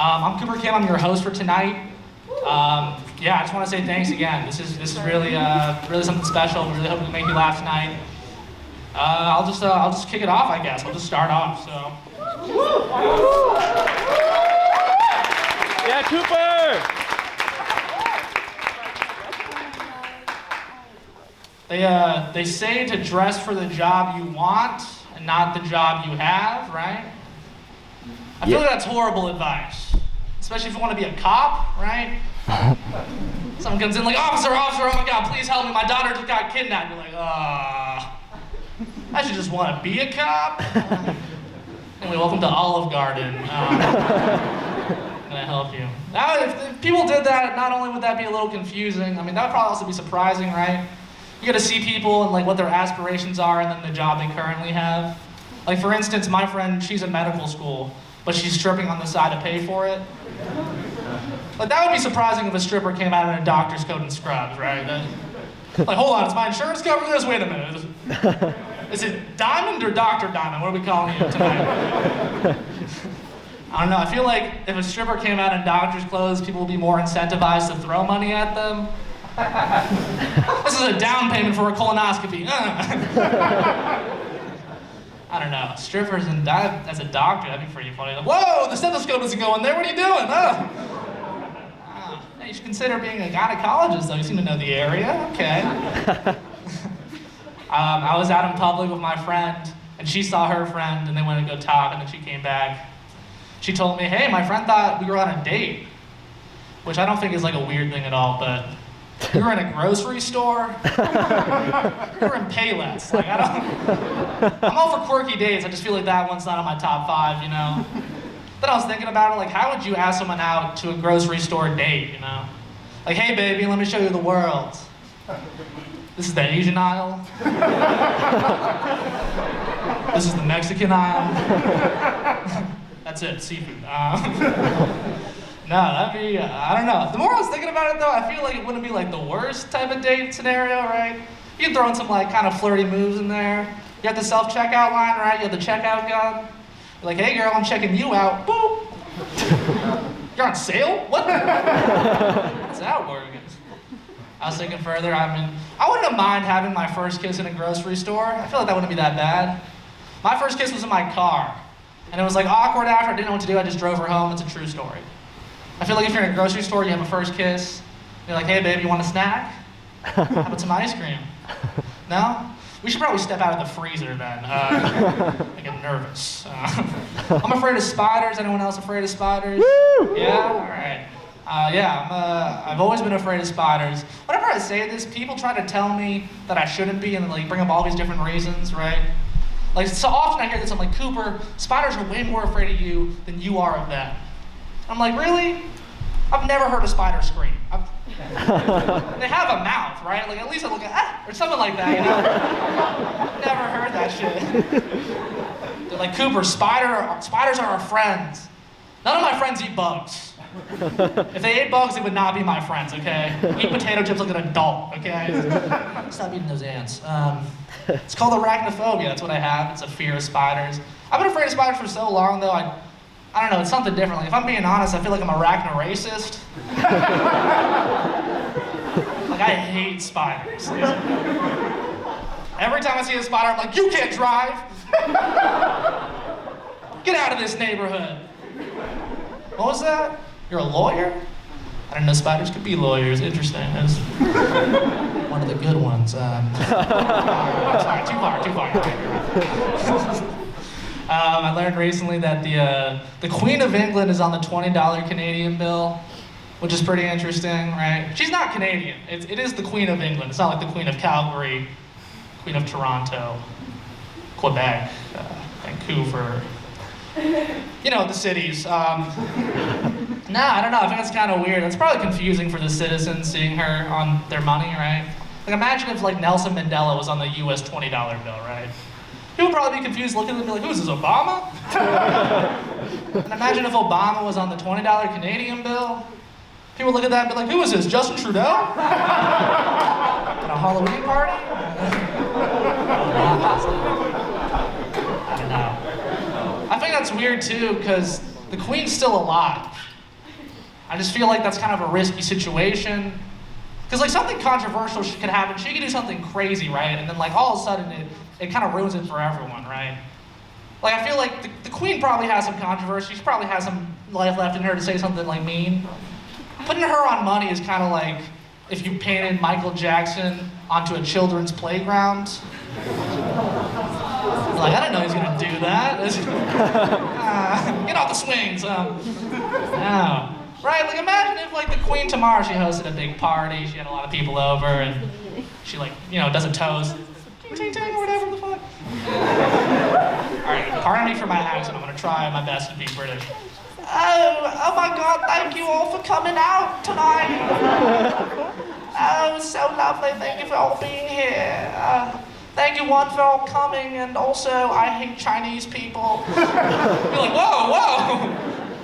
I'm Cooper Kim. I'm your host for tonight. Yeah, I just want to say thanks again. This is really really something special. We really hope we can make you laugh tonight. I'll just kick it off, I guess. I'll just start off. So. Yeah, Cooper. They say to dress for the job you want and not the job you have, right? I feel like that's horrible advice, especially if you want to be a cop, right? Someone comes in like, officer, oh my God, please help me, my daughter just got kidnapped. You're like, I should just want to be a cop. Anyway, welcome to Olive Garden. Can I help you? Now, if people did that, not only would that be a little confusing, I mean, that would probably also be surprising, right? You get to see people and like what their aspirations are and then the job they currently have. Like for instance, my friend, she's in medical school, but she's stripping on the side to pay for it. Like that would be surprising if a stripper came out in a doctor's coat and scrubs, right? Like, hold on, is my insurance covering this? Wait a minute. Is it Diamond or Dr. Diamond? What are we calling you tonight? I don't know, I feel like if a stripper came out in doctor's clothes, people would be more incentivized to throw money at them. This is a down payment for a colonoscopy. I don't know. Strippers and that as a doctor, that'd be pretty funny. Like, whoa, the stethoscope isn't going there. What are you doing? Hey, you should consider being a gynecologist, though. You seem to know the area. Okay. I was out in public with my friend, and she saw her friend, and they went to go talk, and then she came back. She told me, hey, my friend thought we were on a date, which I don't think is like a weird thing at all, but we were in a grocery store. We were in Payless. Like, I'm all for quirky dates. I just feel like that one's not on my top 5, you know? Then I was thinking about it, like, how would you ask someone out to a grocery store date, you know? Like, hey, baby, let me show you the world. This is the Asian aisle. This is the Mexican aisle. That's it, seafood. No, that'd be, I don't know. The more I was thinking about it though, I feel like it wouldn't be like the worst type of date scenario, right? You can throw in some like kind of flirty moves in there. You have the self-checkout line, right? You have the checkout gun. You're like, hey girl, I'm checking you out. Boop. You're on sale? What? How's that working? I was thinking further, I wouldn't mind having my first kiss in a grocery store. I feel like that wouldn't be that bad. My first kiss was in my car. And it was like awkward after, I didn't know what to do, I just drove her home. It's a true story. I feel like if you're in a grocery store, you have a first kiss, you're like, hey baby, you want a snack? How about some ice cream? No? We should probably step out of the freezer then. I get nervous. I'm afraid of spiders. Anyone else afraid of spiders? Woo! Yeah? All right. I've always been afraid of spiders. Whenever I say this, people try to tell me that I shouldn't be and like bring up all these different reasons, right? Like so often I hear this, I'm like, Cooper, spiders are way more afraid of you than you are of them. I'm like, really? I've never heard a spider scream. They have a mouth, right? Like at least I look at or something like that, you know? Never heard that shit. They're like, Cooper, spiders are our friends. None of my friends eat bugs. If they ate bugs, they would not be my friends, okay? Eat potato chips like an adult, okay? Stop eating those ants. It's called arachnophobia, that's what I have. It's a fear of spiders. I've been afraid of spiders for so long though, I don't know, it's something different. Like, if I'm being honest, I feel like I'm arachno-racist. Like, I hate spiders. Every time I see a spider, I'm like, you can't drive! Get out of this neighborhood! What was that? You're a lawyer? I didn't know spiders could be lawyers. Interesting. That's one of the good ones. Sorry, too far. I learned recently that the Queen of England is on the $20 Canadian bill, which is pretty interesting, right? She's not Canadian. It is the Queen of England. It's not like the Queen of Calgary, Queen of Toronto, Quebec, Vancouver. You know, the cities. I don't know. I think it's kind of weird. It's probably confusing for the citizens seeing her on their money, right? Like imagine if like Nelson Mandela was on the US $20 bill, right? People would probably be confused looking at them and be like, who is this, Obama? And imagine if Obama was on the $20 Canadian bill. People would look at that and be like, who is this, Justin Trudeau? At a Halloween party? I don't know. I think that's weird too, because the Queen's still alive. I just feel like that's kind of a risky situation. Because like something controversial could happen. She could do something crazy, right? And then like all of a sudden it kind of ruins it for everyone, right? Like I feel like the queen probably has some controversy. She probably has some life left in her to say something like mean. Putting her on money is kind of like if you painted Michael Jackson onto a children's playground. Like, I didn't know he was gonna do that. Get off the swings. No. Right, like imagine if like the queen tomorrow, she hosted a big party, she had a lot of people over, and she like, you know, does a toast. Ting ting or whatever the fuck. Alright, pardon me for my accent, I'm gonna try my best to be British. Oh my god, thank you all for coming out tonight. Oh, it's so lovely, thank you for all being here. Thank you one for all coming, and also I hate Chinese people. You're like, whoa.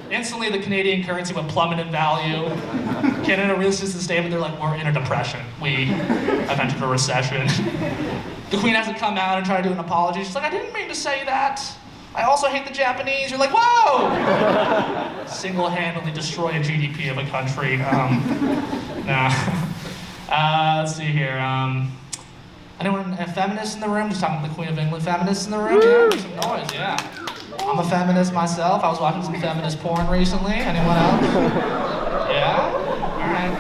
Instantly the Canadian currency would plummet in value. Canada releases the statement, they're like, we're in a depression. We have entered a recession. The queen has to come out and try to do an apology. She's like, I didn't mean to say that. I also hate the Japanese. You're like, whoa! Single-handedly destroy a GDP of a country. Nah. Let's see here. Anyone a feminist in the room? Just talking to the Queen of England feminists in the room? Yeah, make some noise, yeah. I'm a feminist myself. I was watching some feminist porn recently. Anyone else? Yeah? Alright.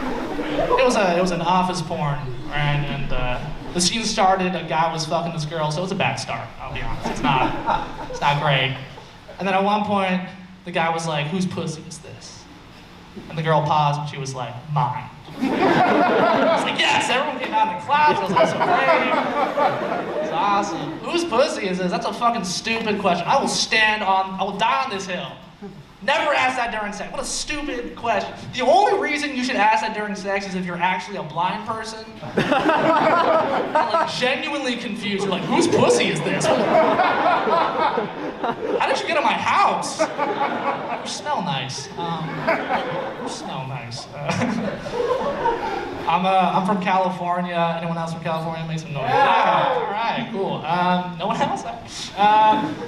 It was an office porn, right? And the scene started, a guy was fucking this girl, so it was a bad start, I'll be honest. It's not great. And then at one point, the guy was like, whose pussy is this? And the girl paused and she was like, mine. I was like, yes, everyone came out in the class. I was like, so great. It's awesome. Whose pussy is this? That's a fucking stupid question. I will die on this hill. Never ask that during sex. What a stupid question. The only reason you should ask that during sex is if you're actually a blind person. You're like genuinely confused. You're like, whose pussy is this? How did you get in my house? You smell nice. You smell nice. I'm from California. Anyone else from California? Make some noise. Yeah. All right, cool. No one else?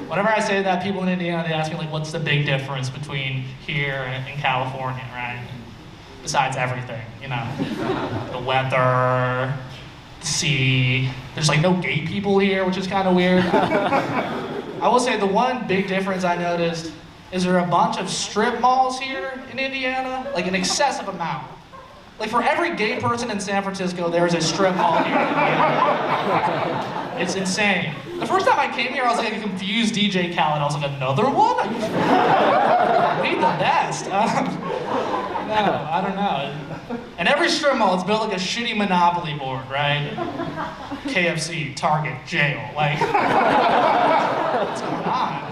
Whenever I say that, people in Indiana, they ask me like, what's the big difference between here and California, right? Besides everything, you know, the weather, the sea. There's like no gay people here, which is kind of weird. I will say the one big difference I noticed is there are a bunch of strip malls here in Indiana, like an excessive amount. Like for every gay person in San Francisco, there's a strip mall here in Indiana. It's insane. The first time I came here, I was like a confused DJ Khaled. I was like, another one? We the best. No, I don't know. And every strip mall, it's built like a shitty Monopoly board, right? KFC, Target, jail. Like, what's going on?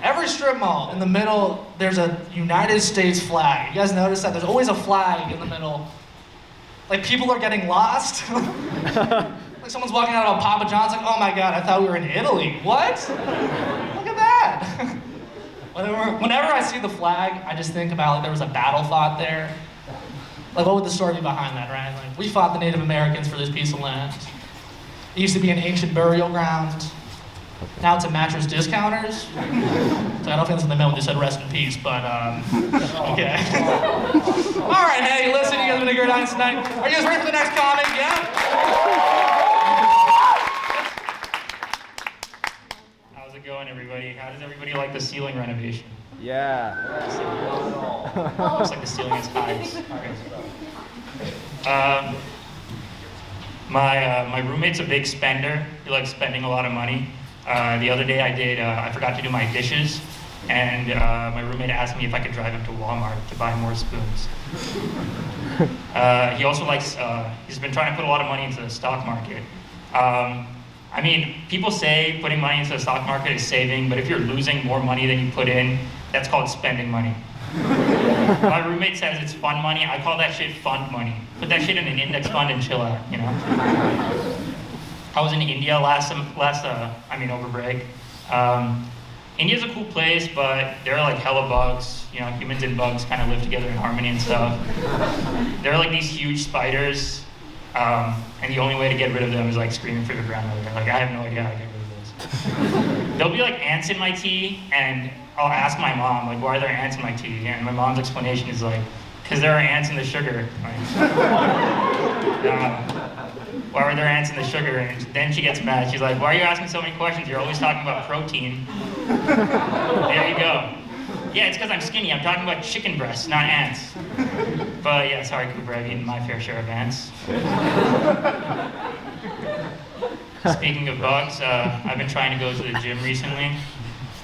Every strip mall, in the middle, there's a United States flag. You guys notice that? There's always a flag in the middle. Like, people are getting lost. Like, someone's walking out of a Papa John's, like, oh my God, I thought we were in Italy. What? Look at that. Whenever I see the flag, I just think about, like, there was a battle fought there. Like, what would the story be behind that, right? Like, we fought the Native Americans for this piece of land. It used to be an ancient burial ground. Now it's a mattress discounters. So I don't think that's in the memo, just said rest in peace, but okay. All right, hey, listen, you guys have been a great audience tonight. Are you guys ready for the next comic? Yeah? How's it going, everybody? How does everybody like the ceiling renovation? Yeah. Looks like the ceiling is high. My roommate's a big spender. He likes spending a lot of money. The other day I forgot to do my dishes, and my roommate asked me if I could drive him to Walmart to buy more spoons. He also likes, he's been trying to put a lot of money into the stock market. I mean, people say putting money into the stock market is saving, but if you're losing more money than you put in, that's called spending money. My roommate says it's fun money. I call that shit fund money. Put that shit in an index fund and chill out, you know? I was in India over break. India's a cool place, but there are like hella bugs. You know, humans and bugs kind of live together in harmony and stuff. There are like these huge spiders, and the only way to get rid of them is like screaming for your grandmother. Like, I have no idea how to get rid of this. There'll be like ants in my tea, and I'll ask my mom, like, why are there ants in my tea? And my mom's explanation is like, because there are ants in the sugar. Like, why were there ants in the sugar? And then she gets mad. She's like, why are you asking so many questions? You're always talking about protein. There you go. Yeah, it's because I'm skinny. I'm talking about chicken breasts, not ants. But yeah, sorry, Cooper, I've eaten my fair share of ants. Speaking of bugs, I've been trying to go to the gym recently.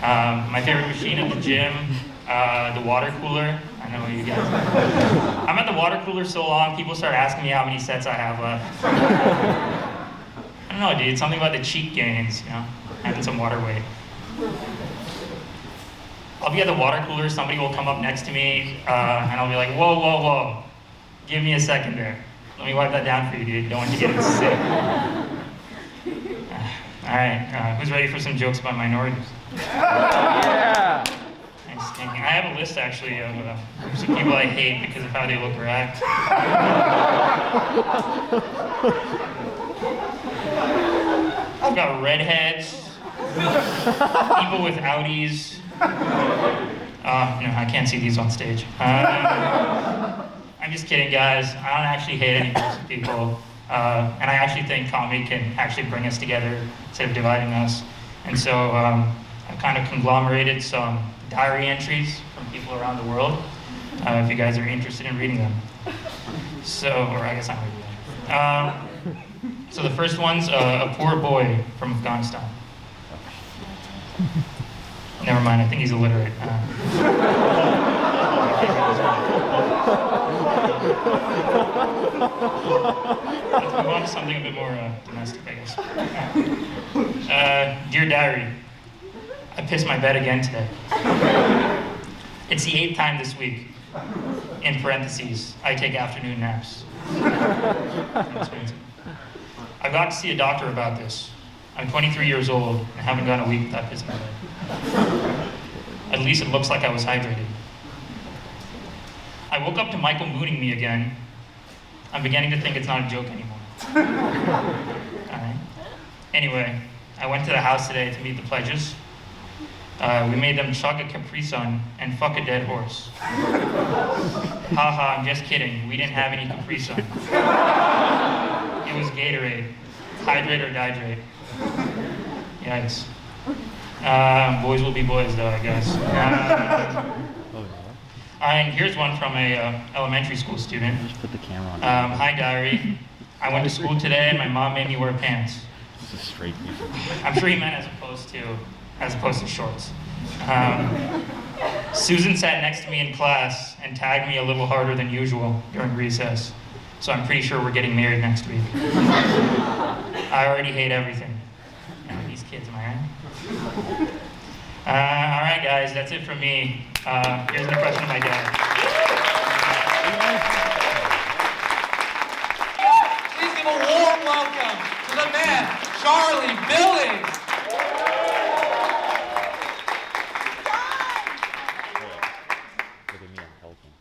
My favorite machine at the gym, the water cooler. I know you guys. I'm at the water cooler so long, people start asking me how many sets I have left. I don't know, dude. Something about the cheek gains, you know, having some water weight. I'll be at the water cooler, somebody will come up next to me, and I'll be like, whoa, whoa, whoa. Give me a second there. Let me wipe that down for you, dude. Don't want you to get sick. All right, who's ready for some jokes about minorities? Yeah. Nice thinking. I have a list, actually, of some people I hate because of how they look or act. I've got redheads, people with Audis. No, I can't see these on stage. I'm just kidding, guys. I don't actually hate any groups of people. And I actually think comedy can actually bring us together instead of dividing us. And so I've kind of conglomerated some diary entries from people around the world, if you guys are interested in reading them. So, or I guess I'm reading them. So the first one's a poor boy from Afghanistan. Never mind, I think he's illiterate. Let's move on to something a bit more domestic, I guess. Dear Diary, I pissed my bed again today. It's the 8th time this week. In parentheses, I take afternoon naps. I got to see a doctor about this. I'm 23 years old and haven't gone a week without pissing my bed. At least it looks like I was hydrated. I woke up to Michael mooning me again. I'm beginning to think it's not a joke anymore. Alright. Anyway, I went to the house today to meet the pledges. We made them chug a Capri Sun and fuck a dead horse. Haha, I'm just kidding. We didn't have any Capri Sun. It was Gatorade. Hydrate or dihydrate. Yikes. Boys will be boys, though, I guess. And here's one from a elementary school student. Just put the camera on. Hi, diary. I went to school today, and my mom made me wear pants. This is straight music. I'm sure he meant as opposed to shorts. Susan sat next to me in class and tagged me a little harder than usual during recess. So I'm pretty sure we're getting married next week. I already hate everything. You know, these kids, am I right? All right, guys, that's it from me. Here's the question of my dad. Please give a warm welcome to the man, Charlie Billings. Look at me, I'm helping.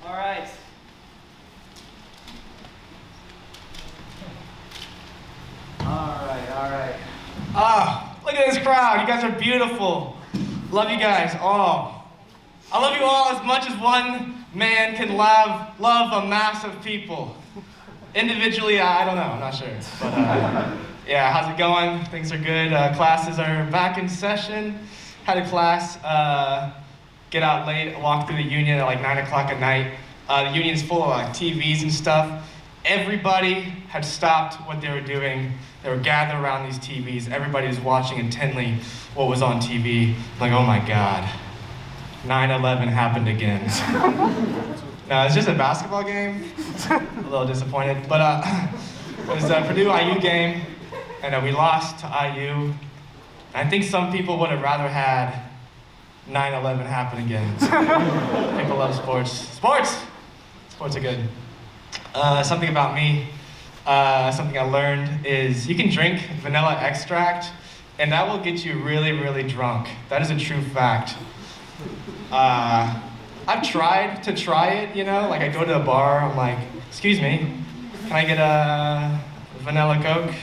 All right. All right. Look at this crowd. You guys are beautiful. Love you guys all. I love you all as much as one man can love a mass of people. Individually, I don't know. I'm not sure. But yeah, how's it going? Things are good. Classes are back in session. Had a class, get out late, walk through the union at like 9 o'clock at night. The union's full of like TVs and stuff. Everybody had stopped what they were doing. They were gathered around these TVs. Everybody was watching intently what was on TV. Like, oh my God, 9/11 happened again. No, it's just a basketball game. A little disappointed, but it was a Purdue IU game, and we lost to IU. I think some people would have rather had 9/11 happen again. People love sports. Sports are good. Something about me, something I learned is you can drink vanilla extract and that will get you really, really drunk. That is a true fact. I've tried to try it, you know, like I go to a bar, I'm like, excuse me, can I get a vanilla Coke?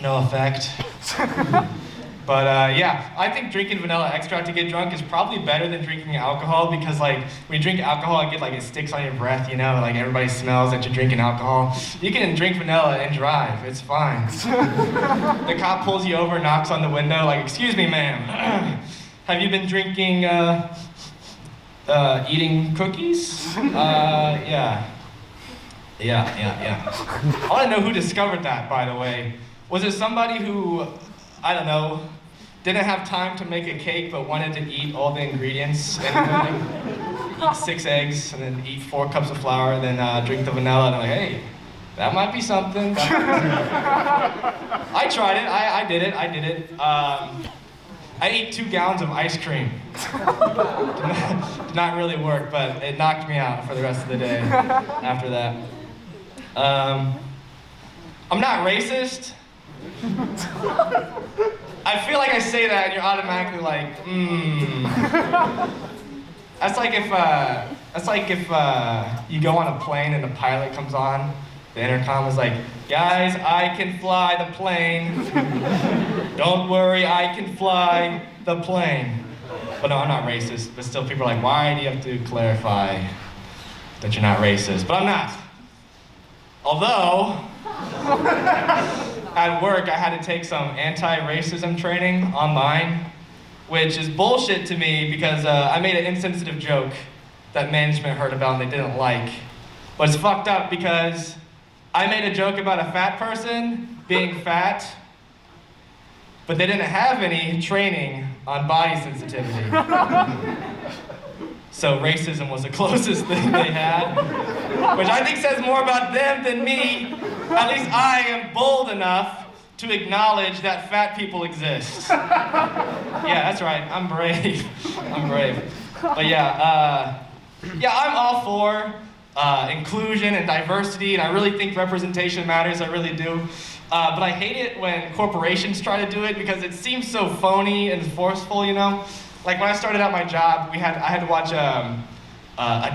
no effect. But yeah, I think drinking vanilla extract to get drunk is probably better than drinking alcohol because like when you drink alcohol, it sticks on your breath, you know, like everybody smells that you're drinking alcohol. You can drink vanilla and drive, it's fine. The cop pulls you over, knocks on the window, like, excuse me, ma'am, have you been drinking, eating cookies? Yeah. I want to know who discovered that, by the way. Was it somebody who, I don't know, didn't have time to make a cake but wanted to eat all the ingredients and eat 6 eggs and then eat 4 cups of flour and then drink the vanilla and I'm like, hey, that might be something. I tried it, I did it. I ate 2 gallons of ice cream. Did not really work, but it knocked me out for the rest of the day after that. I'm not racist. I feel like I say that and you're automatically like, That's like if you go on a plane and the pilot comes on, the intercom is like, guys, I can fly the plane. Don't worry, I can fly the plane. But no, I'm not racist, but still people are like, why do you have to clarify that you're not racist? But I'm not. Although, at work, I had to take some anti-racism training online, which is bullshit to me because I made an insensitive joke that management heard about and they didn't like. But it's fucked up because I made a joke about a fat person being fat, but they didn't have any training on body sensitivity. So racism was the closest thing they had, which I think says more about them than me. At least I am bold enough to acknowledge that fat people exist. Yeah, that's right, I'm brave. I'm brave. But yeah, I'm all for inclusion and diversity, and I really think representation matters, I really do. But I hate it when corporations try to do it because it seems so phony and forceful, you know? Like when I started out my job, I had to watch a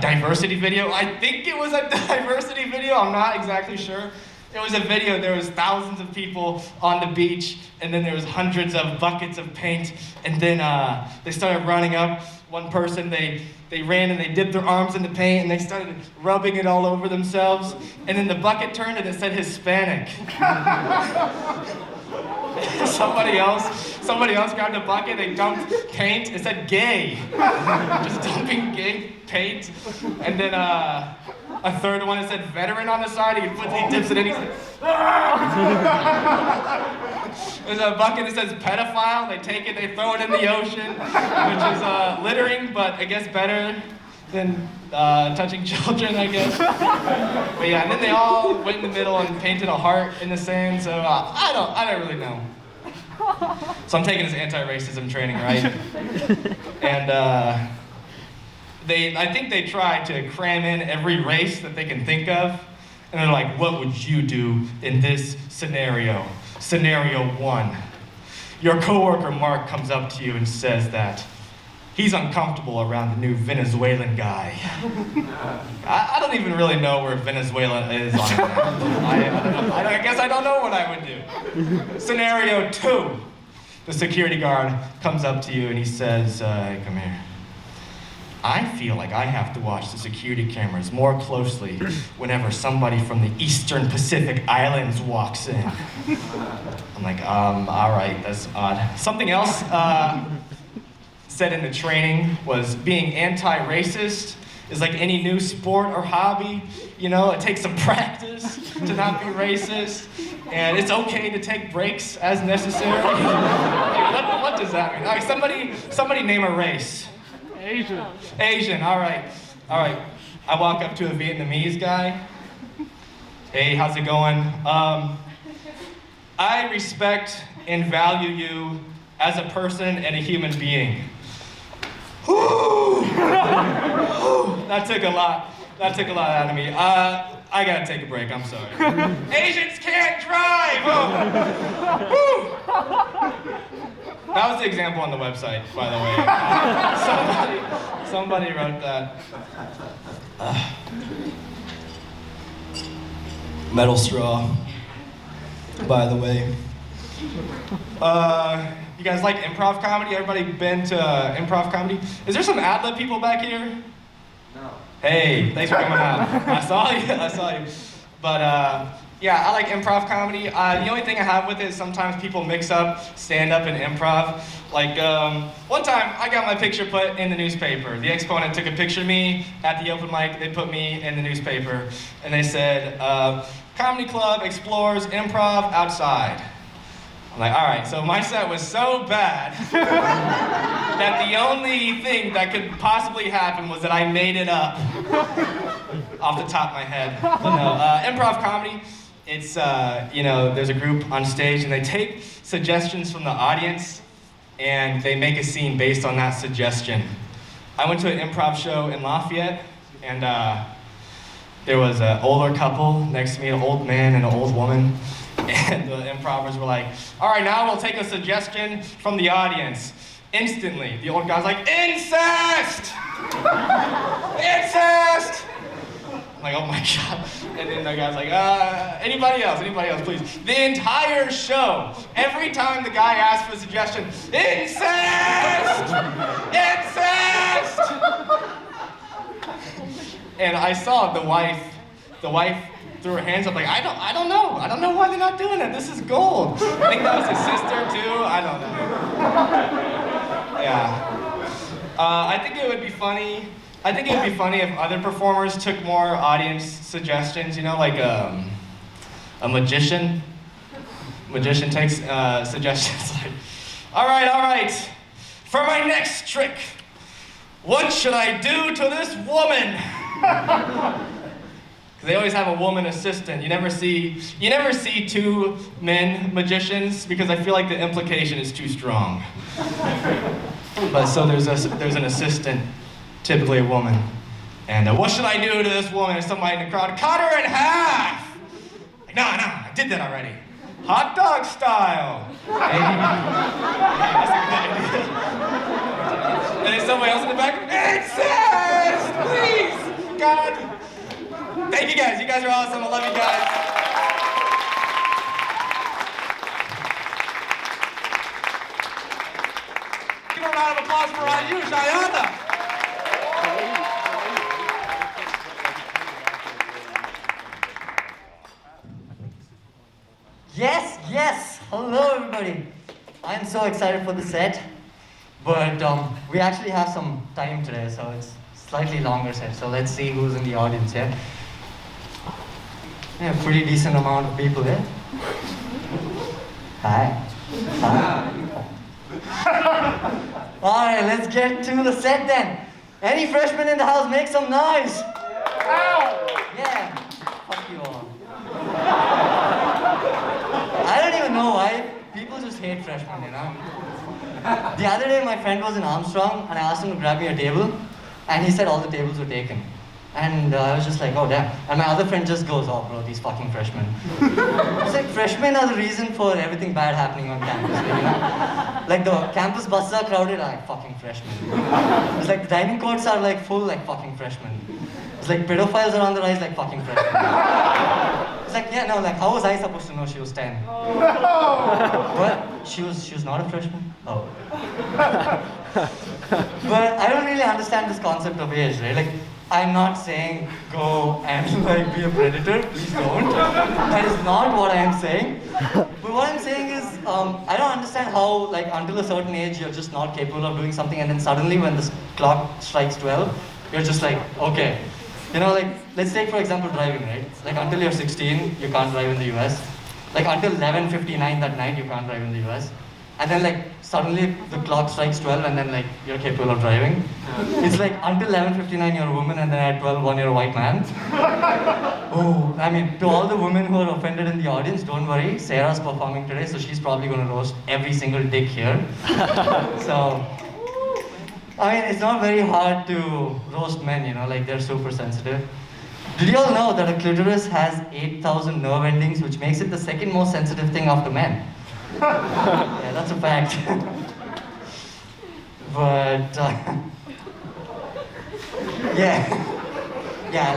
diversity video. I think it was a diversity video, I'm not exactly sure. It was a video, there was thousands of people on the beach, and then there was hundreds of buckets of paint, and then they started running up. One person, they ran and they dipped their arms in the paint and they started rubbing it all over themselves, and then the bucket turned and it said Hispanic. Somebody else grabbed a bucket, they dumped paint, it said gay. Just dumping gay paint. And then a third one, it said veteran on the side, he dips it in, he's like, there's a bucket that says pedophile, they take it, they throw it in the ocean, which is littering, but I guess better than touching children, I guess. But yeah, and then they all went in the middle and painted a heart in the sand, so I don't really know. So I'm taking this anti-racism training, right? And I think they try to cram in every race that they can think of, and they're like, what would you do in this scenario? Scenario 1. Your coworker Mark comes up to you and says that he's uncomfortable around the new Venezuelan guy. I don't even really know where Venezuela is on the map. I guess I don't know what I would do. Scenario 2. The security guard comes up to you and he says, come here. I feel like I have to watch the security cameras more closely whenever somebody from the Eastern Pacific Islands walks in. I'm like, all right, that's odd. Something else said in the training was being anti-racist is like any new sport or hobby. You know, it takes some practice to not be racist, and it's okay to take breaks as necessary. What does that mean? All right, somebody name a race. Asian, all right. I walk up to a Vietnamese guy. Hey, how's it going? I respect and value you as a person and a human being. Whew. That took a lot out of me. I gotta take a break, I'm sorry. Asians can't drive! Oh. That was the example on the website, by the way. Somebody wrote that. Metal straw, by the way. You guys like improv comedy? Everybody been to improv comedy? Is there some ad-lib people back here? No. Hey, thanks for coming out. I saw you. But yeah, I like improv comedy. The only thing I have with it is sometimes people mix up stand-up and improv. Like one time, I got my picture put in the newspaper. The Exponent took a picture of me at the open mic. They put me in the newspaper, and they said, "Comedy club explores improv outside." I'm like, all right. So my set was so bad that the only thing that could possibly happen was that I made it up off the top of my head. But no, improv comedy. It's there's a group on stage and they take suggestions from the audience and they make a scene based on that suggestion. I went to an improv show in Lafayette and there was an older couple next to me, an old man and an old woman. And the improvers were like, all right, now we'll take a suggestion from the audience. Instantly, the old guy's like, incest! Incest! I'm like, oh my God. And then the guy's like, anybody else, please. The entire show, every time the guy asked for a suggestion, incest! Incest! And I saw the wife threw her hands up like, I don't know why they're not doing it. This is gold. I think that was his sister too. I don't know. Yeah. I think it would be funny if other performers took more audience suggestions. Like a magician. Magician takes suggestions like, all right. For my next trick, what should I do to this woman? They always have a woman assistant. You never see two men magicians because I feel like the implication is too strong. But so there's an assistant, typically a woman. And what should I do to this woman? And somebody in the crowd, cut her in half! Like, no, I did that already. Hot dog style. Hey, that's a good idea. And then somebody else in the back, incest! Please! God! Thank you guys. You guys are awesome. I love you guys. Give a round of applause for Aayush Aiyanna. Yes. Hello, everybody. I'm so excited for the set, but we actually have some time today, so it's slightly longer set. So let's see who's in the audience here. Yeah, pretty decent amount of people here. Hi. All right, let's get to the set then. Any freshmen in the house, make some noise. Yeah. Fuck you all. I don't even know why people just hate freshmen, The other day, my friend was in Armstrong, and I asked him to grab me a table, and he said all the tables were taken. And I was just like, oh damn. And my other friend just goes, oh bro, these fucking freshmen. It's like freshmen are the reason for everything bad happening on campus, Like the campus buses are crowded, like fucking freshmen. It's like the dining courts are like full, like fucking freshmen. It's like pedophiles are on the rise, like fucking freshmen. It's like, yeah, no, like how was I supposed to know she was 10? What? She was not a freshman? Oh. But I don't really understand this concept of age, right? Like, I'm not saying go and like be a predator, please don't. That is not what I am saying. But what I'm saying is, I don't understand how like until a certain age you're just not capable of doing something and then suddenly when the clock strikes 12, you're just like, okay. Like, let's take for example driving, right? Like until you're 16, you can't drive in the US. Like until 11:59 that night, you can't drive in the US. And then like suddenly the clock strikes 12 and then like you're capable of driving. It's like until 11:59 you're a woman and then at 12:01 you're a white man. Oh, I mean, to all the women who are offended in the audience, don't worry. Sarah's performing today, so she's probably going to roast every single dick here. So, I mean, it's not very hard to roast men, like they're super sensitive. Did you all know that a clitoris has 8,000 nerve endings, which makes it the second most sensitive thing after men? Yeah, that's a fact. But, yeah,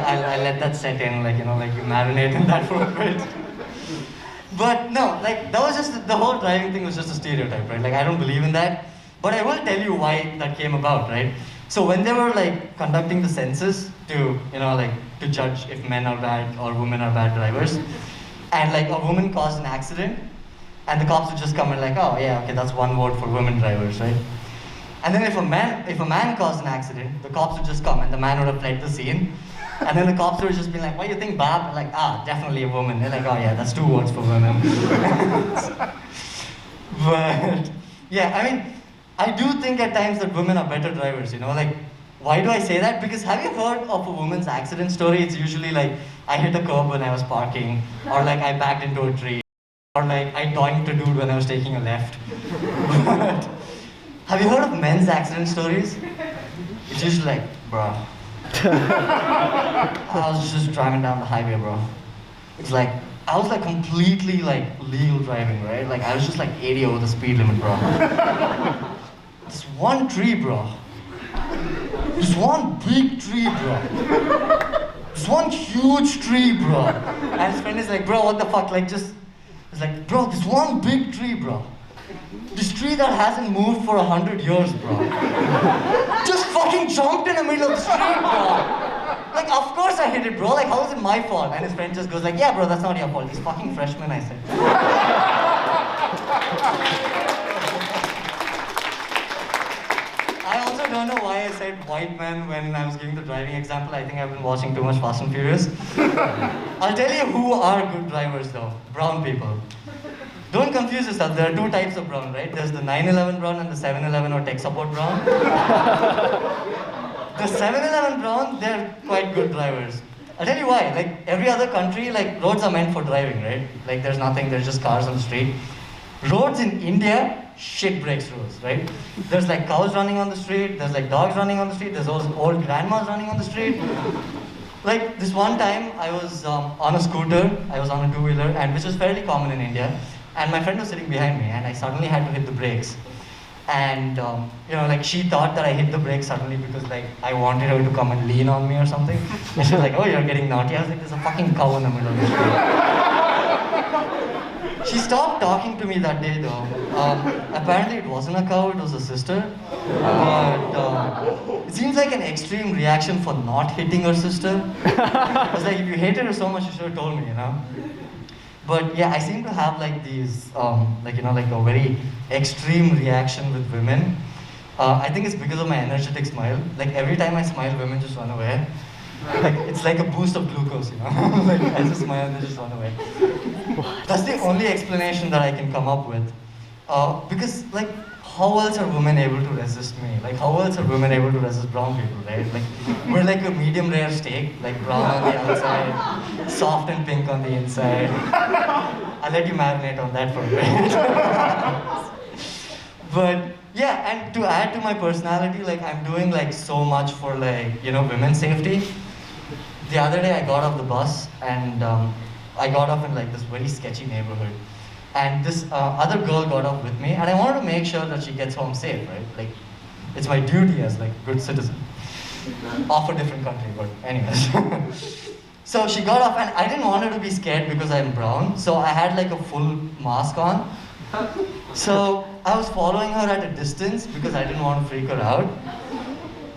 I'll let that set in, like you marinate in that for a bit. But no, like that was just the whole driving thing was just a stereotype, right? Like I don't believe in that. But I will tell you why that came about, right? So when they were like conducting the census to, like to judge if men are bad or women are bad drivers, and like a woman caused an accident, and the cops would just come and like, oh yeah, okay, that's one vote for women drivers, right? And then if a man caused an accident, the cops would just come and the man would have fled the scene. And then the cops would just be like, what do you think, Bab? I'm like, definitely a woman. They're like, oh yeah, that's 2 votes for women. But yeah, I mean, I do think at times that women are better drivers, like, why do I say that? Because have you heard of a woman's accident story? It's usually like, I hit a curb when I was parking, or like I backed into a tree, or like I doinked a dude when I was taking a left. But have you heard of men's accident stories? It's usually like, bro, I was just driving down the highway, bro. It's like, I was like completely like legal driving, right? Like I was just like 80 over the speed limit, bro. This one tree, bro. This one big tree, bro. This one huge tree, bro. And his friend is like, bro, what the fuck? Like just, it's like, bro, this one big tree, bro. This tree that hasn't moved for 100 years, bro. Just fucking jumped in the middle of the street, bro. Like, of course I hit it, bro. Like, how is it my fault? And his friend just goes like, yeah, bro, that's not your fault. He's fucking freshman, I said. I also don't know why I said white man when I was giving the driving example. I think I've been watching too much Fast and Furious. I'll tell you who are good drivers, though. Brown people. Don't confuse yourself, there are 2 types of brown, right? There's the 911 brown and the 711 or tech support brown. The 711 brown, they're quite good drivers. I'll tell you why, like every other country, like roads are meant for driving, right? Like there's nothing, there's just cars on the street. Roads in India, shit breaks rules, right? There's like cows running on the street, there's like dogs running on the street, there's those old grandmas running on the street. Like this one time, I was on a scooter, I was on a 2-wheeler, and which is fairly common in India. And my friend was sitting behind me, and I suddenly had to hit the brakes. And like she thought that I hit the brakes suddenly because like I wanted her to come and lean on me or something. And she was like, oh, you're getting naughty. I was like, there's a fucking cow in the middle of the street. She stopped talking to me that day though. Apparently it wasn't a cow, it was a sister. But it seems like an extreme reaction for not hitting her sister. I was like, if you hated her so much, you should have told me, But yeah, I seem to have like these, like a very extreme reaction with women. I think it's because of my energetic smile. Like every time I smile, women just run away. Like it's like a boost of glucose, Like I just smile and they just run away. That's the only explanation that I can come up with. Because like, how else are women able to resist me? Like how else are women able to resist brown people, right? Like we're like a medium rare steak, like brown on the outside, soft and pink on the inside. I'll let you marinate on that for a bit. But yeah, and to add to my personality, like I'm doing like so much for like, women's safety. The other day I got off the bus and I got off in like this very sketchy neighborhood. And this other girl got off with me, and I wanted to make sure that she gets home safe, right? Like, it's my duty as like a good citizen of a different country, but anyways. So she got off, and I didn't want her to be scared because I'm brown, so I had like a full mask on. So I was following her at a distance because I didn't want to freak her out.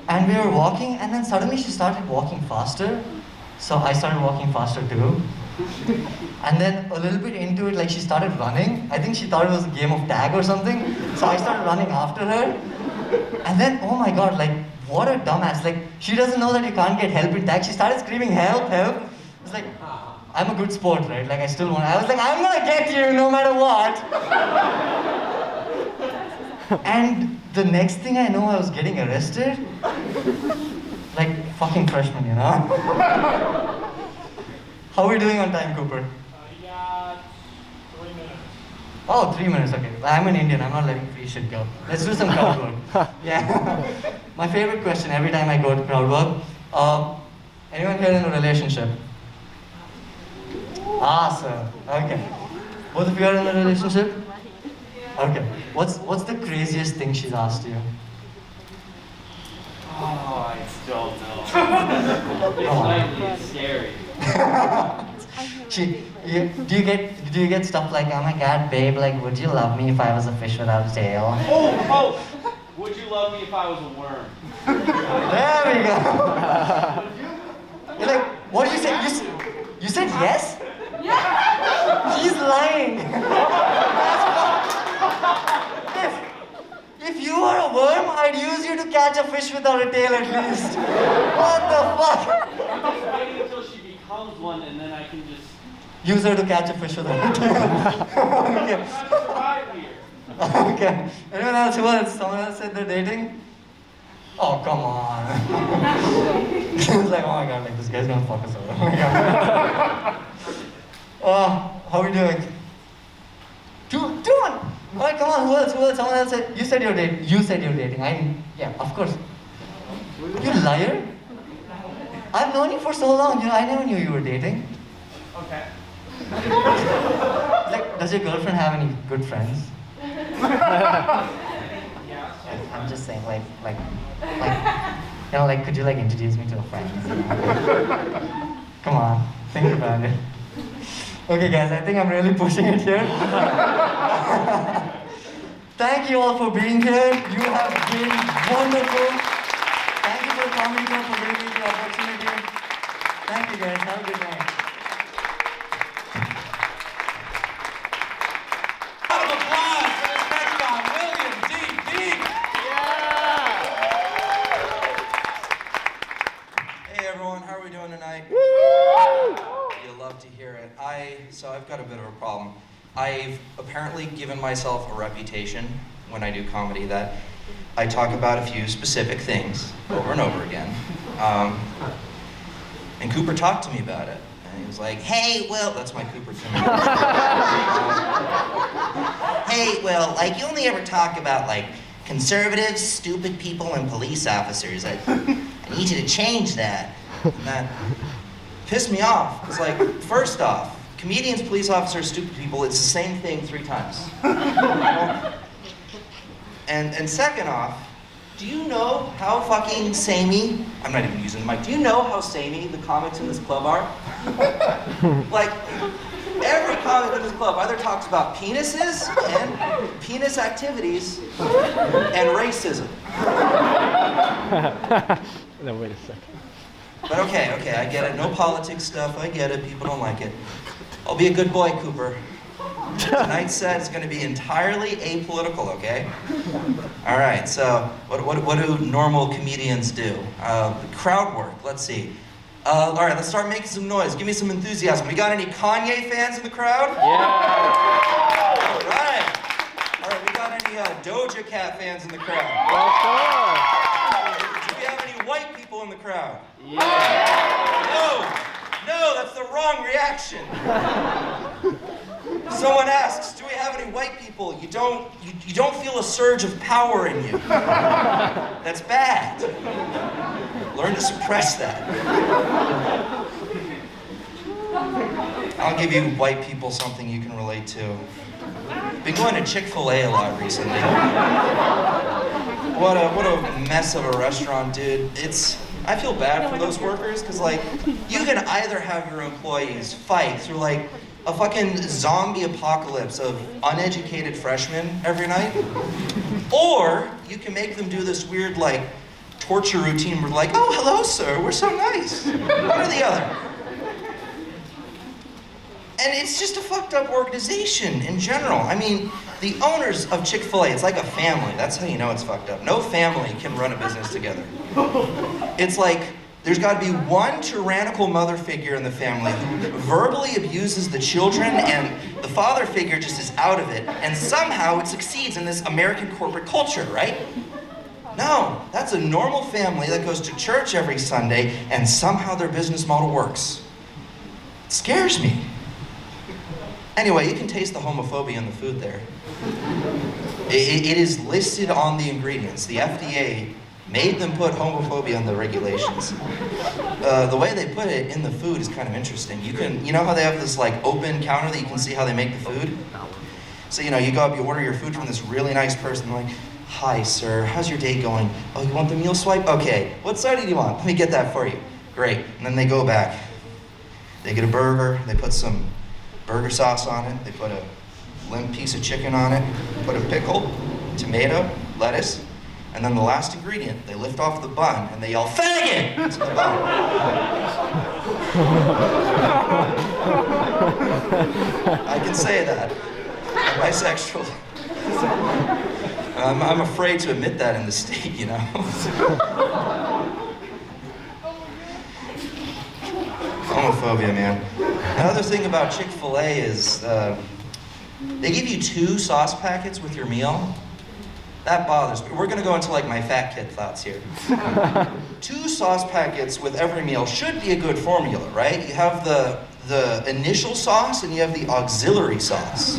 And we were walking, and then suddenly she started walking faster. So I started walking faster too. And then a little bit into it, like she started running. I think she thought it was a game of tag or something. So I started running after her. And then, oh my god, like what a dumbass. Like she doesn't know that you can't get help in tag. She started screaming, help, help. It's like, I'm a good sport, right? Like I still want, I was like, I'm gonna get you no matter what. And the next thing I know, I was getting arrested. Like fucking freshman, How are we doing on time, Cooper? You got 3 minutes. Oh, 3 minutes, okay. I'm an Indian, I'm not letting free shit go. Let's do some crowd work. Yeah. My favorite question every time I go to crowd work. Anyone here in a relationship? Awesome. Okay. Both of you are in a relationship? Okay. What's the craziest thing she's asked you? Oh, I don't know. Come on. It's scary. Do you get stuff like, oh my god, babe, like, would you love me if I was a fish without a tail? Oh, would you love me if I was a worm? There we go. You're like, what did you say? You said yes? Yeah. He's lying. If you were a worm, I'd use you to catch a fish without a tail at least. What the fuck? I'm just waiting until she becomes one and then I can just... Use her to catch a fish without a tail. Okay. I'm trying to survive here. Okay. Anyone else? Who else? Someone else said they're dating? Oh, come on. He was like, oh my god, like this guy's gonna fuck us over. Oh my god. How are we doing? Two, one. Alright, come on, who else? Someone else said, you said you're dating. Yeah, of course. You liar? I've known you for so long, I never knew you were dating. Okay. Like, does your girlfriend have any good friends? Yeah. I'm just saying, like, could you like introduce me to a friend? Come on, think about it. Okay, guys, I think I'm really pushing it here. Thank you all for being here. You have been wonderful. Thank you for coming here, for giving me the opportunity. Thank you, guys. Have a good night. Round of applause for this next guy, William D. Deep. Hey everyone, how are we doing tonight? You'll love to hear it. So I've got a bit of a problem. I've apparently given myself a reputation when I do comedy that I talk about a few specific things over and over again. And Cooper talked to me about it. And he was like, hey, Will, that's my Cooper to me. Hey, Will, like you only ever talk about like conservatives, stupid people, and police officers. I need you to change that. And that pissed me off. It's like, first off, comedians, police officers, stupid people, it's the same thing 3 times. And second off, do you know how fucking samey, I'm not even using the mic, do you know how samey the comics in this club are? Like, every comic in this club either talks about penises and penis activities and racism. No, wait a second. But okay, I get it. No politics stuff, I get it. People don't like it. I'll be a good boy, Cooper. Tonight's set is going to be entirely apolitical, okay? All right, so what do normal comedians do? Crowd work, let's see. All right, let's start making some noise. Give me some enthusiasm. We got any Kanye fans in the crowd? Yeah! All right, we got any Doja Cat fans in the crowd? Do we have any white people in the crowd? No, that's the wrong reaction. Someone asks, do we have any white people? You don't feel a surge of power in you. That's bad. Learn to suppress that. I'll give you white people something you can relate to. Been going to Chick-fil-A a lot recently. What a mess of a restaurant, dude. I feel bad for those workers, because like, you can either have your employees fight through like a fucking zombie apocalypse of uneducated freshmen every night, or you can make them do this weird like torture routine where like, oh, hello, sir, we're so nice. One or the other. And it's just a fucked up organization in general. I mean, the owners of Chick-fil-A, it's like a family. That's how you know it's fucked up. No family can run a business together. It's like, there's got to be one tyrannical mother figure in the family who verbally abuses the children, and the father figure just is out of it, and somehow it succeeds in this American corporate culture, right? No, that's a normal family that goes to church every Sunday, and somehow their business model works. It scares me. Anyway, you can taste the homophobia in the food there. It is listed on the ingredients. The FDA made them put homophobia in the regulations. The way they put it in the food is kind of interesting. You know how they have this like open counter that you can see how they make the food? So you go up, you order your food from this really nice person, like, hi sir, how's your day going? Oh, you want the meal swipe? Okay, what side do you want? Let me get that for you. Great, and then they go back. They get a burger, they put some burger sauce on it, they put a limp piece of chicken on it, put a pickle, tomato, lettuce, and then the last ingredient, they lift off the bun and they yell, "Faggot!" into the bun. I can say that. I'm bisexual. I'm afraid to admit that in the state, you know? Homophobia, man. Another thing about Chick-fil-A is they give you 2 sauce packets with your meal. That bothers me. We're gonna go into like my fat kid thoughts here. 2 sauce packets with every meal should be a good formula, right? You have the initial sauce and you have the auxiliary sauce.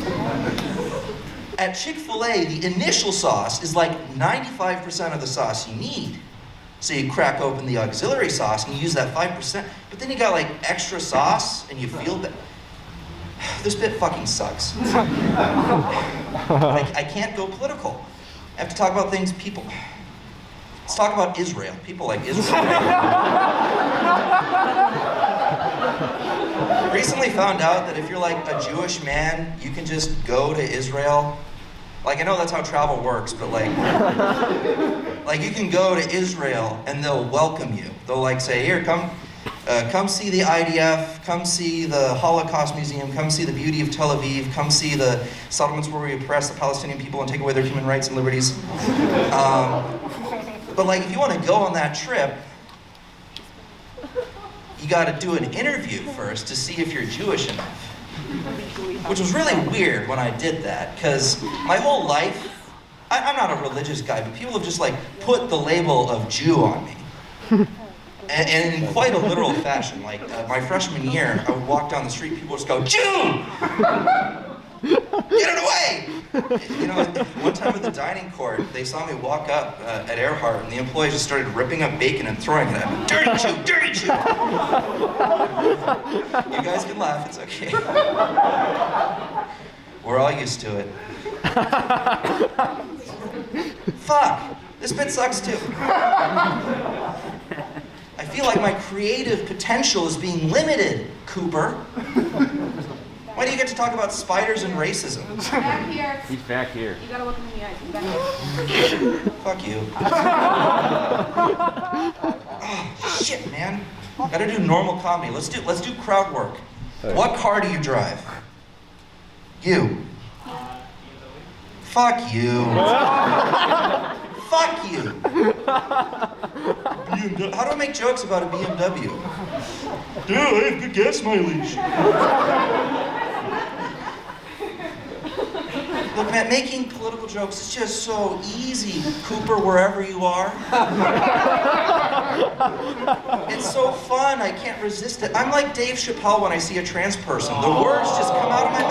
At Chick-fil-A, the initial sauce is like 95% of the sauce you need. So you crack open the auxiliary sauce and you use that 5%, but then you got like extra sauce and you feel that. This bit fucking sucks. I can't go political. I have to talk about things people. Let's talk about Israel. People like Israel. Recently found out that if you're like a Jewish man, you can just go to Israel. Like, I know that's how travel works, but like you can go to Israel and they'll welcome you. They'll like say, "Here, come see the IDF, come see the Holocaust Museum, come see the beauty of Tel Aviv, come see the settlements where we oppress the Palestinian people and take away their human rights and liberties." But like, if you want to go on that trip, you got to do an interview first to see if you're Jewish enough. Which was really weird when I did that, because my whole life, I'm not a religious guy, but people have just like put the label of Jew on me. And in quite a literal fashion. Like my freshman year, I would walk down the street, people would just go, "Jew! Get it away!" You know, one time at the dining court, they saw me walk up at Earhart, and the employees just started ripping up bacon and throwing it at me. "Dirty Jew! Dirty Jew!" You guys can laugh, it's okay. We're all used to it. Fuck! This bit sucks too. I feel like my creative potential is being limited, Cooper. Why do you get to talk about spiders and racism? Back here. He's back here. You gotta look him in the eyes. He's back here. Fuck you. Oh, shit, man. Gotta do normal comedy. Let's do crowd work. What car do you drive? You. Fuck you. Fuck you. BMW. How do I make jokes about a BMW? Dude, I have good gas mileage. Look, man, making political jokes is just so easy, Cooper, wherever you are. It's so fun, I can't resist it. I'm like Dave Chappelle when I see a trans person. The words just come out of my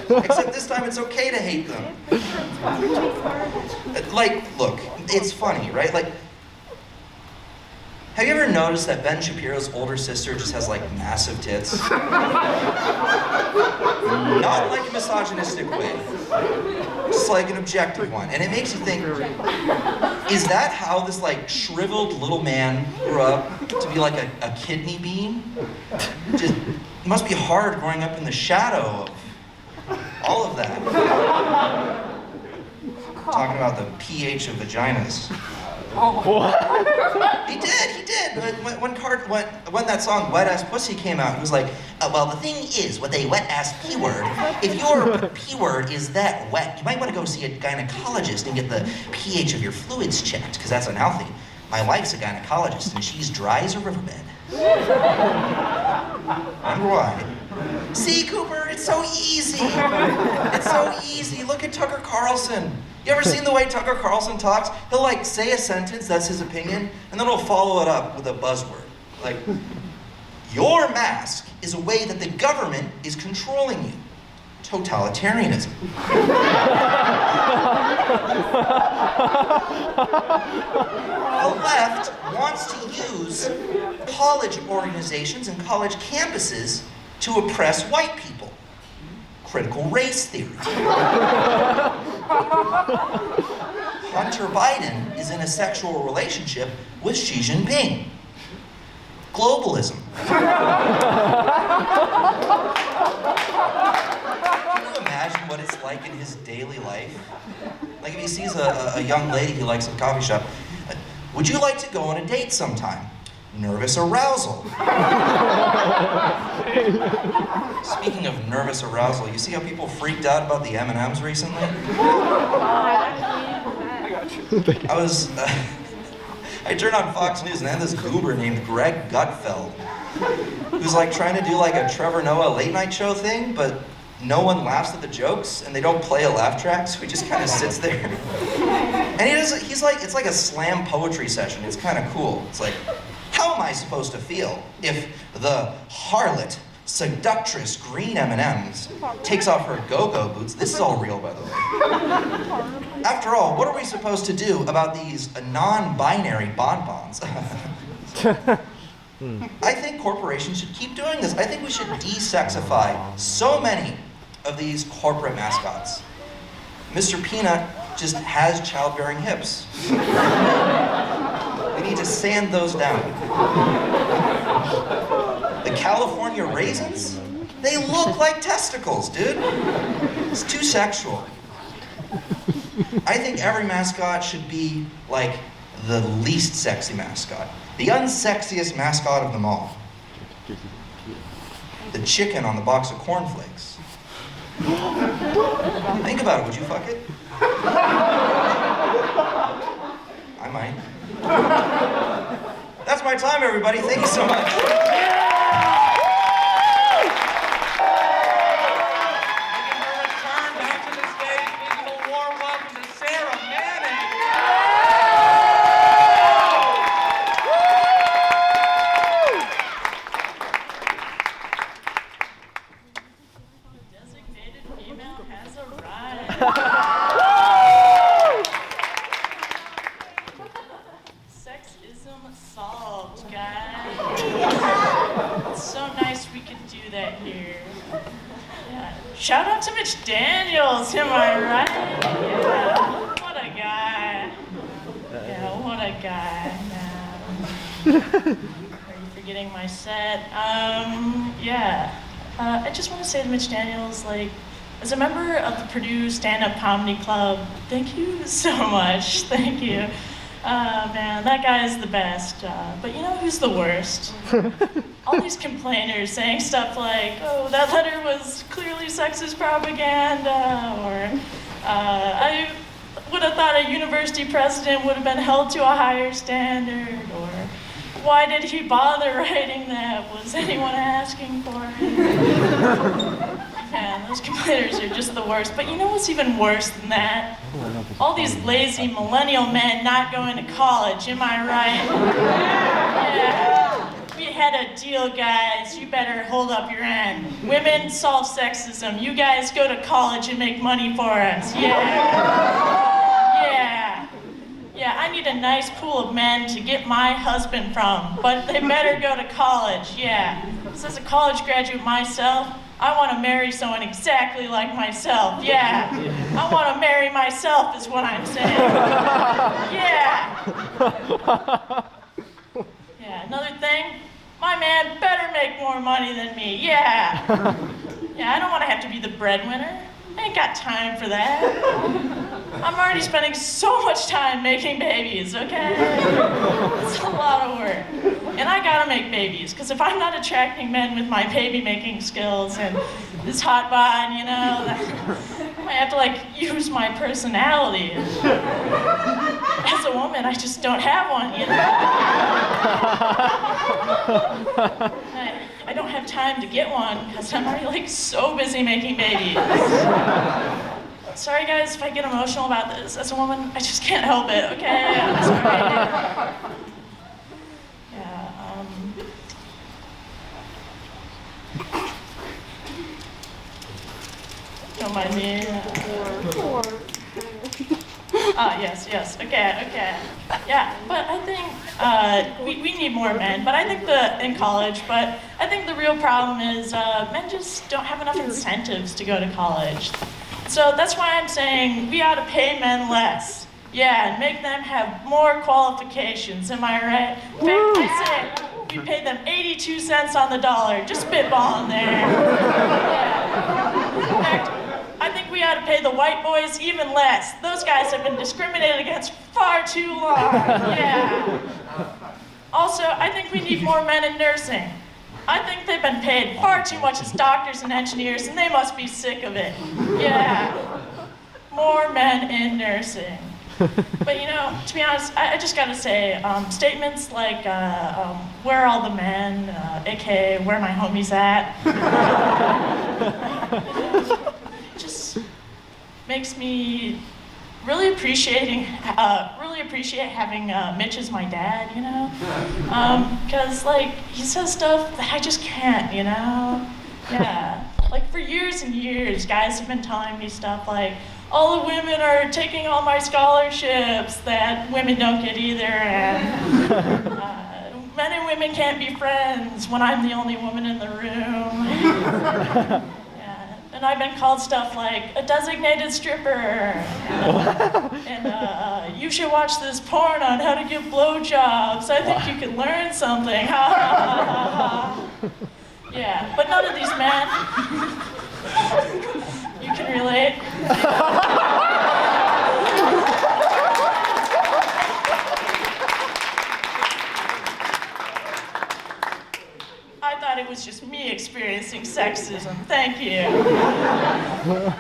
mouth. Except this time it's okay to hate them. Like, look, it's funny, right? Like, have you ever noticed that Ben Shapiro's older sister just has like massive tits? Not like a misogynistic way, just like an objective one. And it makes you think, is that how this like shriveled little man grew up to be like a kidney bean? Just, it must be hard growing up in the shadow of all of that. Talking about the pH of vaginas. He did. When that song Wet Ass Pussy came out, he was like, well, the thing is, with a wet ass P word, if your P word is that wet, you might want to go see a gynecologist and get the pH of your fluids checked, because that's unhealthy. My wife's a gynecologist, and she's dry as a riverbed. Wonder why? See, Cooper, it's so easy. It's so easy. Look at Tucker Carlson. You ever seen the way Tucker Carlson talks? He'll like say a sentence, that's his opinion, and then he'll follow it up with a buzzword. Like, your mask is a way that the government is controlling you. Totalitarianism. The left wants to use college organizations and college campuses to oppress white people. Critical race theory. Hunter Biden is in a sexual relationship with Xi Jinping. globalism. Can you imagine what it's like in his daily life? Like if he sees a young lady he likes at a coffee shop, would you like to go on a date sometime? Nervous arousal. Speaking of nervous arousal, you see how people freaked out about the M&Ms recently? I turned on Fox News and they had this goober named Greg Gutfeld, who's like trying to do like a Trevor Noah late night show thing, but no one laughs at the jokes and they don't play a laugh track, so he just kind of sits there. And he's like, it's like a slam poetry session. It's kind of cool. It's like, how am I supposed to feel if the harlot, seductress, green M&Ms takes off her go-go boots? This is all real, by the way. After all, what are we supposed to do about these non-binary bonbons? I think corporations should keep doing this. I think we should de-sexify so many of these corporate mascots. Mr. Peanut just has childbearing hips. We need to sand those down. The California raisins? They look like testicles, dude. It's too sexual. I think every mascot should be like the least sexy mascot. The unsexiest mascot of them all. The chicken on the box of cornflakes. Think about it, would you fuck it? I might. That's my time, everybody. Thank you so much. Sexism solved, guys. It's so nice we could do that here. Yeah. Shout out to Mitch Daniels, am I right? Yeah. What a guy. Yeah, what a guy. Are you forgetting my set? Yeah. I just want to say to Mitch Daniels, like, as a member of the Purdue Stand-Up Comedy Club, thank you so much. Thank you. Man, that guy is the best. But you know who's the worst? All these complainers saying stuff like, oh, that letter was clearly sexist propaganda, or I would have thought a university president would have been held to a higher standard, or why did he bother writing that? Was anyone asking for it? Man, those complainers are just the worst. But you know what's even worse than that? All these lazy millennial men not going to college, am I right? Yeah. We had a deal, guys. You better hold up your end. Women solve sexism. You guys go to college and make money for us. Yeah. Yeah, I need a nice pool of men to get my husband from, but they better go to college, yeah. Because as a college graduate myself, I want to marry someone exactly like myself, yeah. I want to marry myself is what I'm saying. Yeah. Yeah, another thing, my man better make more money than me, yeah. Yeah, I don't want to have to be the breadwinner. I ain't got time for that. I'm already spending so much time making babies, okay? It's a lot of work. And I gotta make babies, because if I'm not attracting men with my baby making skills and this hot bod, you know, I have to like use my personality. As a woman, I just don't have one, you know? I don't have time to get one because I'm already like so busy making babies. Sorry guys if I get emotional about this. As a woman, I just can't help it, okay? I'm sorry. Yeah, don't mind me. Yes, okay. Yeah, but I think we need more men, but I think in college, but I think the real problem is men just don't have enough incentives to go to college. So that's why I'm saying we ought to pay men less. Yeah, and make them have more qualifications, am I right? In fact, we paid them 82 cents on the dollar, just spitballing there. Yeah. In fact, I think we ought to pay the white boys even less. Those guys have been discriminated against far too long. Yeah. Also, I think we need more men in nursing. I think they've been paid far too much as doctors and engineers, and they must be sick of it. Yeah. More men in nursing. But you know, to be honest, I just gotta say, statements like, where are all the men, aka, where my homies at? Just makes me really appreciate having Mitch as my dad, you know? Cause like, he says stuff that I just can't, you know? Yeah, like for years and years, guys have been telling me stuff like, all the women are taking all my scholarships that women don't get either, and men and women can't be friends when I'm the only woman in the room. Yeah. And I've been called stuff like a designated stripper, and you should watch this porn on how to give blowjobs. I think you could learn something. Ha ha ha ha ha. Yeah, but none of these men. You can relate. I thought it was just me experiencing sexism. Thank you.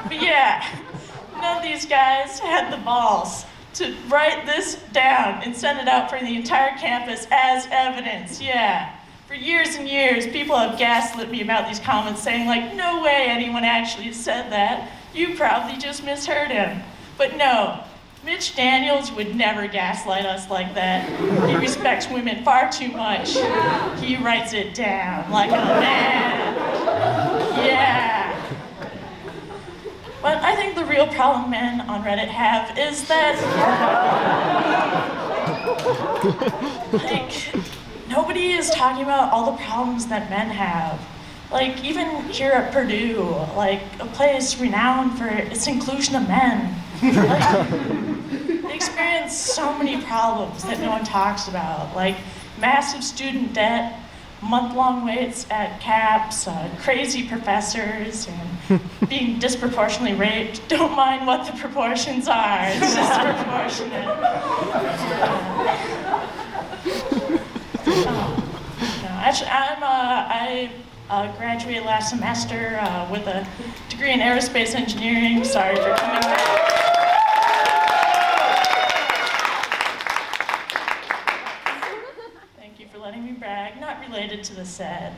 But yeah, none of these guys had the balls to write this down and send it out for the entire campus as evidence. Yeah. For years and years, people have gaslit me about these comments saying like, no way anyone actually said that. You probably just misheard him. But no, Mitch Daniels would never gaslight us like that. He respects women far too much. He writes it down like a man. Yeah. But I think the real problem men on Reddit have is that, like, nobody is talking about all the problems that men have. Like, even here at Purdue, like, a place renowned for its inclusion of men. Like, they experience so many problems that no one talks about, like massive student debt, month-long waits at CAPS, crazy professors, and being disproportionately raped. Don't mind what the proportions are, it's disproportionate. Actually, I graduated last semester with a degree in aerospace engineering. Sorry for coming back. Thank you for letting me brag. Not related to the set.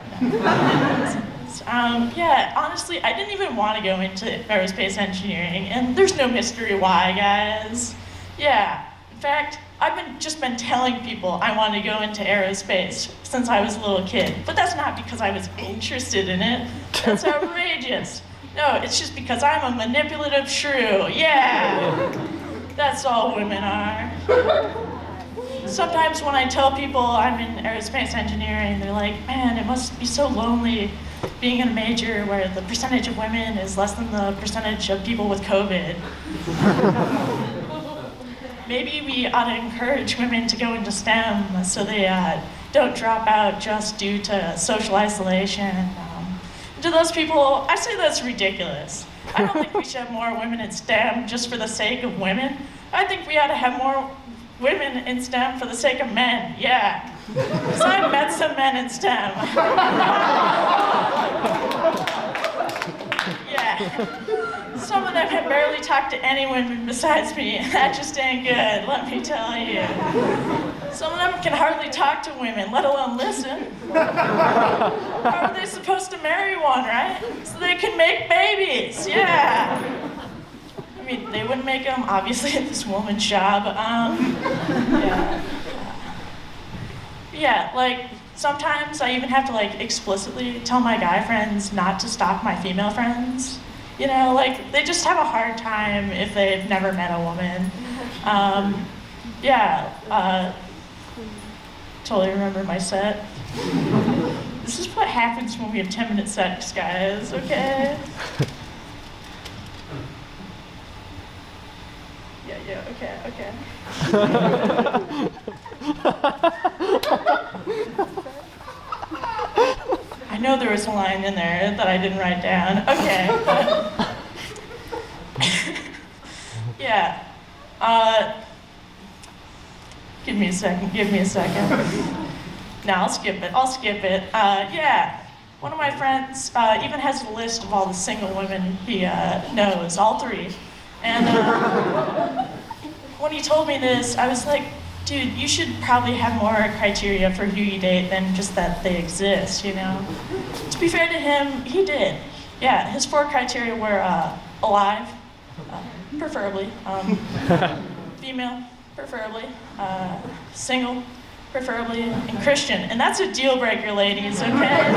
Yeah, honestly, I didn't even want to go into aerospace engineering, and there's no mystery why, guys. Yeah, in fact, I've just been telling people I want to go into aerospace since I was a little kid. But that's not because I was interested in it. That's outrageous. No, it's just because I'm a manipulative shrew. Yeah. That's all women are. Sometimes when I tell people I'm in aerospace engineering, they're like, man, it must be so lonely being in a major where the percentage of women is less than the percentage of people with COVID. Maybe we ought to encourage women to go into STEM so they don't drop out just due to social isolation. To those people, I say that's ridiculous. I don't think we should have more women in STEM just for the sake of women. I think we ought to have more women in STEM for the sake of men, yeah. Because I met some men in STEM. Yeah. Some of them have barely talked to any women besides me, and that just ain't good, let me tell you. Some of them can hardly talk to women, let alone listen. How are they supposed to marry one, right? So they can make babies, yeah. I mean, they wouldn't make them, obviously, at this woman's job. Yeah. Yeah, like, sometimes I even have to, like, explicitly tell my guy friends not to stalk my female friends. You know, like, they just have a hard time if they've never met a woman. Totally remember my set. This is what happens when we have 10-minute sets, guys, okay? Yeah, okay. know there was a line in there that I didn't write down. Okay. Yeah. Give me a second. No, I'll skip it. Yeah. One of my friends even has a list of all the single women he knows, all 3. And when he told me this, I was like, dude, you should probably have more criteria for who you date than just that they exist, you know? To be fair to him, he did. Yeah, his 4 criteria were alive, preferably, female, preferably, single, preferably, and Christian. And that's a deal breaker, ladies, okay?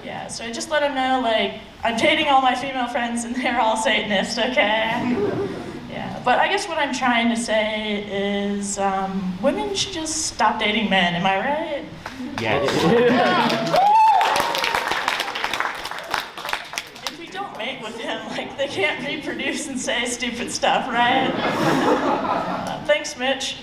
Yeah, so I just let him know, like, I'm dating all my female friends and they're all Satanists, okay? Yeah, but I guess what I'm trying to say is women should just stop dating men, am I right? Yeah. If we don't mate with him, like, they can't reproduce and say stupid stuff, right? Thanks, Mitch.